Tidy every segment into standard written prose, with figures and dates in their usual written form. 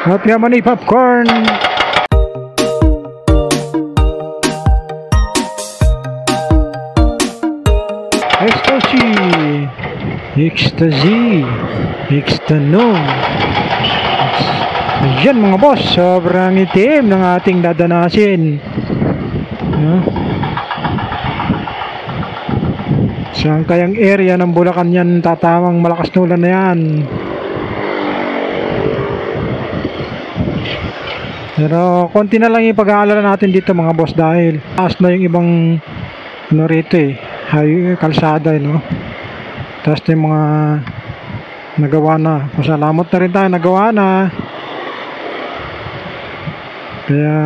Happy Money Popcorn. Ecstasy, Extanom. Ayan mga boss, sobrang itim ng ating dadanasin. Saan kayang area ng Bulacan yan tatawang malakas na ulan na yan? Pero konti na lang yung pag-aalala natin dito mga boss dahil taas na yung ibang ano rito kalsada no? Taas na yung mga nagawa na. Masalamat na rin tayo nagawa na. Kaya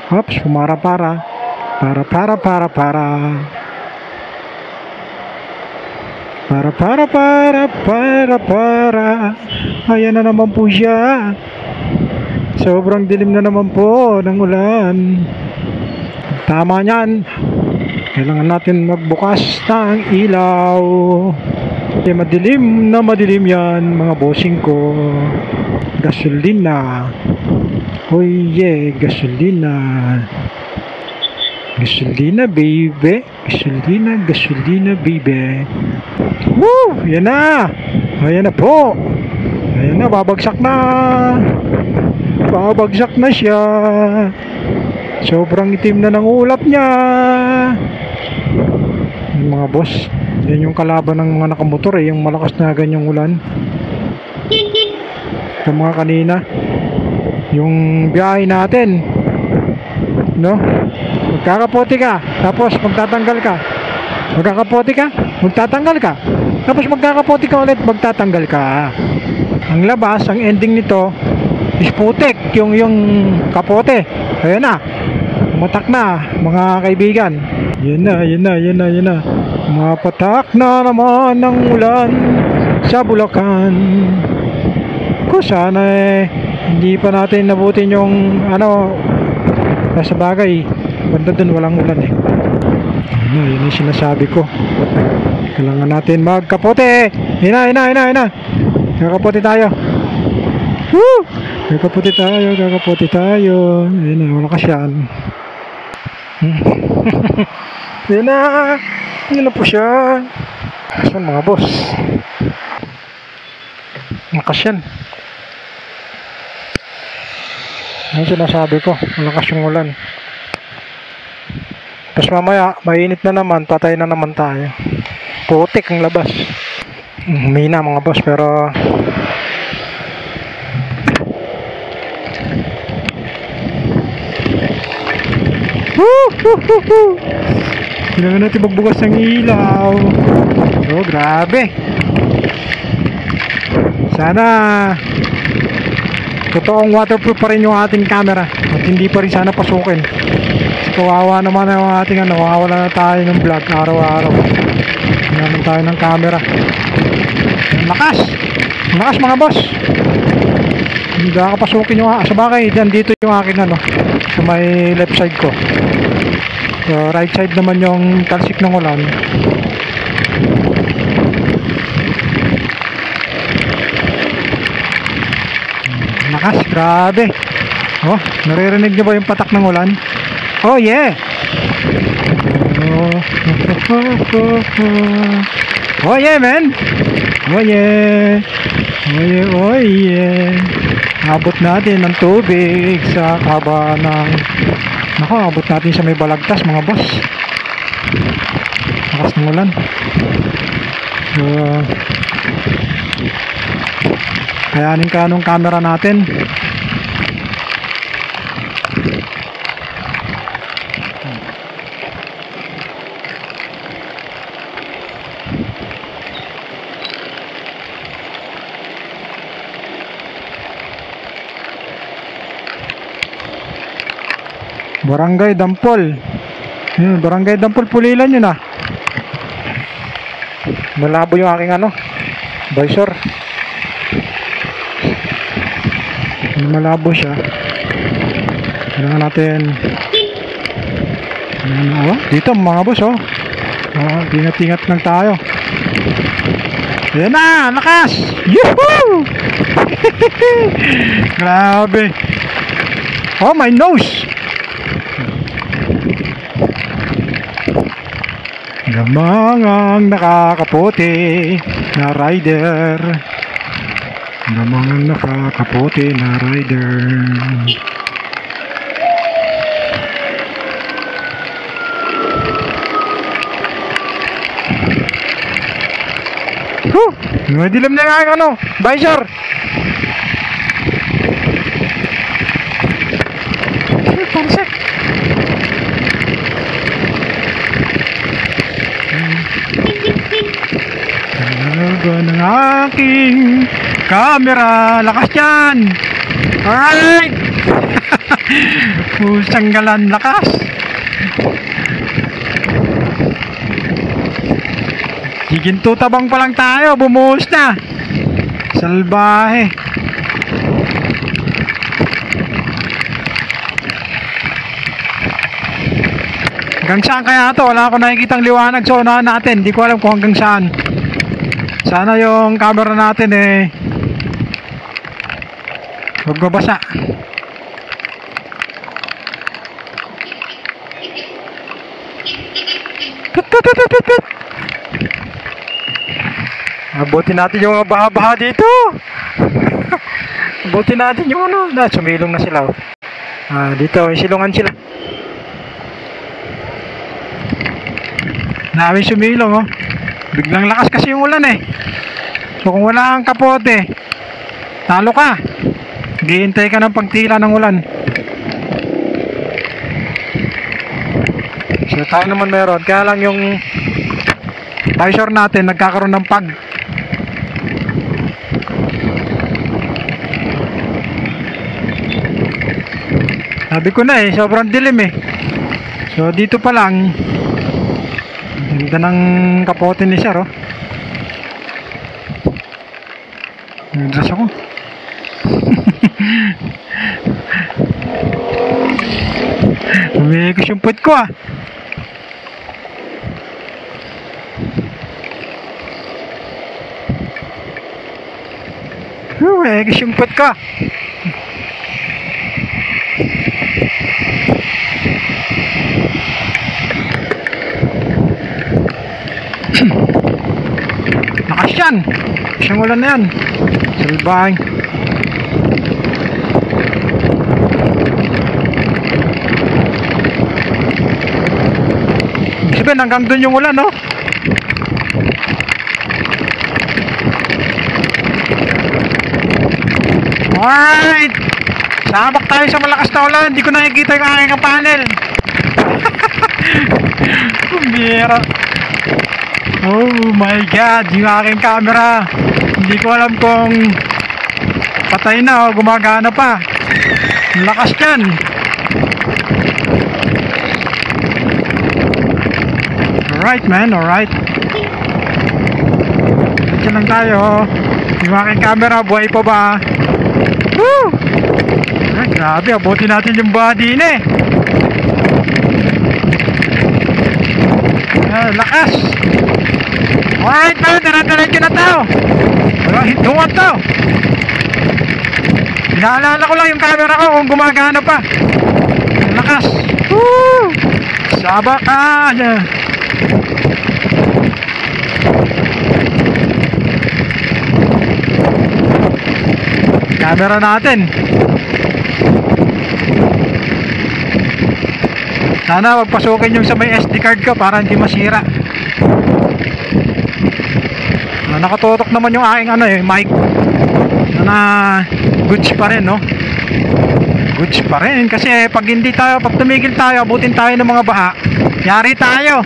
oops, para ayan na naman po siya. Sobrang dilim na naman po ng ulan. Tama niyan, kailangan natin magbukas ng ilaw. Kaya madilim yan mga bossing ko. Gasolina. Oh yeah, gasolina. Gasolina baby. Gasolina baby. Woo! Yan na. Ayan na po. Ayan na, babagsak na. Babagsak na siya. Sobrang itim na ng ulap niya. Yung mga boss, yan yung kalaban ng mga nakamotor yung malakas na ganyang ulan. Yung mga kanina, yung biyahe natin, no? Magkakapote ka, tapos magtatanggal ka. Magkakapote ka, magtatanggal ka. Tapos magkakapote ka ulit, magtatanggal ka. Ang labas, ang ending nito is putik, yung kapote. Ayan na, matak na mga kaibigan. Yan na. Mapatak na naman ng ulan sa Bulacan. Kung sana hindi pa natin nabutin yung sa bagay, banda dun walang ulan yun yung sinasabi ko. Kailangan natin magkapote. Hina. Kakapote tayo. Woo! Kakapote tayo. Ayun na, malakas yan. Ayun na po siya. Saan mga boss? Malakas yan. Ano sinasabi ko? Malakas yung ulan. Tapos mamaya, mainit na naman, patay na naman tayo. Putik ang labas. Humina mga boss, pero kailangan natin magbukas ng ilaw. Oh, grabe. Sana totoong waterproof pa rin yung ating camera at hindi pa rin sana pasukin. Kasi kawawa naman ang ating nawawala na tayo ng vlog araw-araw. Naman tayo ng camera. Lakas mga boss. Hindi kakapasukin yung sa bagay dito yung akin sa may left side ko. So right side naman yung talsik ng ulan. Lakas, grabe. Oh, naririnig niyo ba yung patak ng ulan? Oh yeah. Oh yeah man. Oh yeah. Abot natin ng tubig sa kaba ng abot natin sa may balagtas mga boss. Lakas ng ulan. So kayanin ka nung camera natin. Barangay Dampol. Barangay Dampol, Pulilan yun Malabo yung aking visor. Malabo siya. Kailangan natin dito mga boss ingat-ingat lang tayo. Ayan na, lakas! Yuhuu! Grabe. Oh, my nose! Lamang ang nakakaputi na rider. Lamang ang nakakaputi na rider. Dilim na nga ano, visor. Pansek. Talaga ng aking camera. Lakas yan. Alright. Pusang galan, lakas. Higinto tabang pa lang tayo, bumuhos na. Salbahe. Hanggang saan kaya to? Wala ako nakikitang liwanag sa unahan natin. Hindi ko alam kung hanggang saan. Sana yung camera natin huwag mabasa. Abutin natin yung mga baha-baha dito. Abutin natin yung ano. Sumilong na sila. Dito, silungan sila. Namin sumilong. Biglang lakas kasi yung ulan So kung wala kang kapote, talo ka. Hihintay ka ng pagtila ng ulan. So tayo naman meron. Kaya lang yung visor natin nagkakaroon ng pag. Sabi ko na sobrang dilim So dito pa lang ganda ng kapote ni Sir Nagdras ako. Umikos yung puwet ko Umikos yung puwet ko. Lakas yan. Siyang ulan na yan. Salbahing. Sabihin hanggang dun yung ulan Alright. Sabak tayo sa malakas na ulan. Hindi ko nakikita yung aking panel. Bira. Oh my God, yung aking camera. Hindi ko alam kung patay na o gumagana pa. Lakas yan. Alright man, alright. Diyan lang tayo. Yung aking camera, buhay pa ba? Woo! Ay, grabe, abutin natin yung body lakas. Alright man, diretso na tao. Walang hitungan to. Inaalala ko lang yung camera ko kung gumagana pa. Lakas. Woo! Sabak ka. Camera natin. Sana wag pasukin yung sa may SD card ko para hindi masira. Nakatutok naman yung aking mic. Na goods pa rin Goods pa rin kasi pag tumigil tayo, abutin tayo ng mga baha, yari tayo.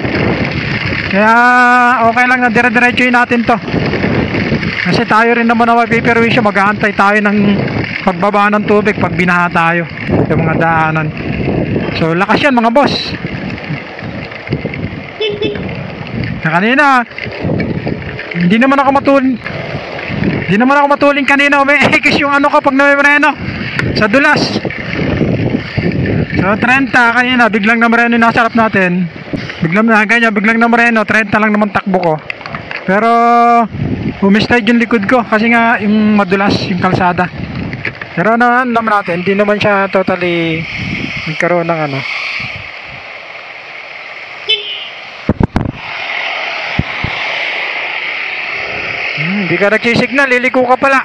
Kaya okay lang na dire-diretsuhin natin to. Kasi tayo rin naman na mapiperwisyo, mag-aantay tayo ng pagbaba ng tubig pag binaha tayo sa mga daanan. So lakas yan mga boss. Kanina hindi naman ako matuling kanina. Umiikis yung ko pag namimreno sa dulas. So 30 kanina, biglang namreno yung nasa harap natin. Biglang namreno, 30 lang naman takbo ko. Pero Umistide yung likod ko kasi nga yung madulas yung kalsada. Pero ano naman natin, hindi naman siya totally nagkaroon ng ano. Hindi ka nagsisignal, liliko ka pala.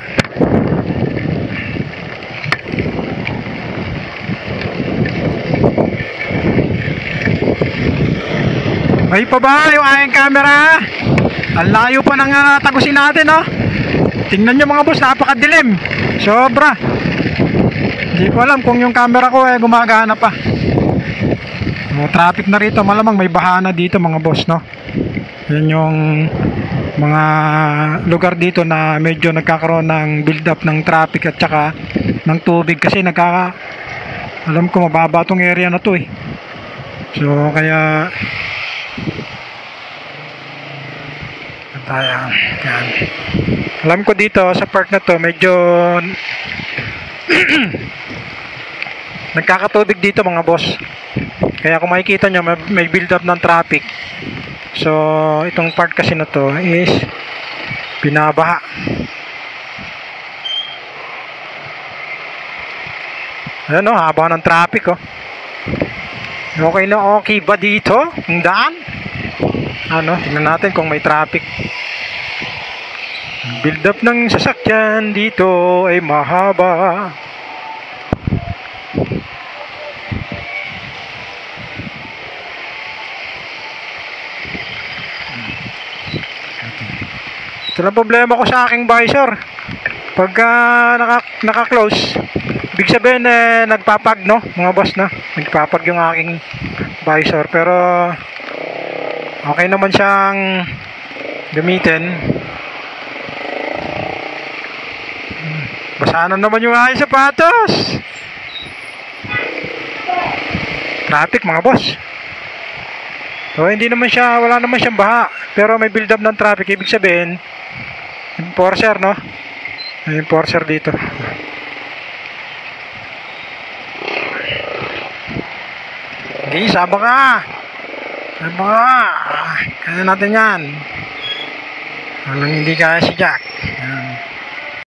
May pa ba yung aking camera? Ang layo pa ng tagusin natin, no? Tingnan nyo mga boss, napakadilim. Sobra. Hindi ko alam kung yung camera ko gumagana pa. Traffic na rito, malamang may bahana dito mga boss, no? Yan yung mga lugar dito na medyo nagkakaroon ng build up ng traffic at saka ng tubig kasi alam ko mababa tong area na to eh. So kaya yan. Alam ko dito sa park na to medyo nagkakatubig dito mga boss. Kaya kung makikita nyo may build up ng traffic. So itong part kasi na to is binabaha. Ayan o, haba ng traffic oh. Okay na okay ba dito? Ang daan? Ano, tingnan natin kung may traffic. Build up ng sasakyan dito ay mahaba. Ito lang problema ko sa aking visor. Pagka naka-close, ibig sabihin nagpapag, no? Mga boss, no? Nagpapag yung aking visor. Pero okay naman siyang gamitin. Basa na naman yung aking sapatos. Traffic mga boss. So hindi naman siya, wala naman siyang baha. Pero may build up ng traffic. Ibig sabihin enforcer, no? May enforcer dito. Okay, saba ka. Saba ka. Kaya natin yan. Walang hindi kaya si Jack.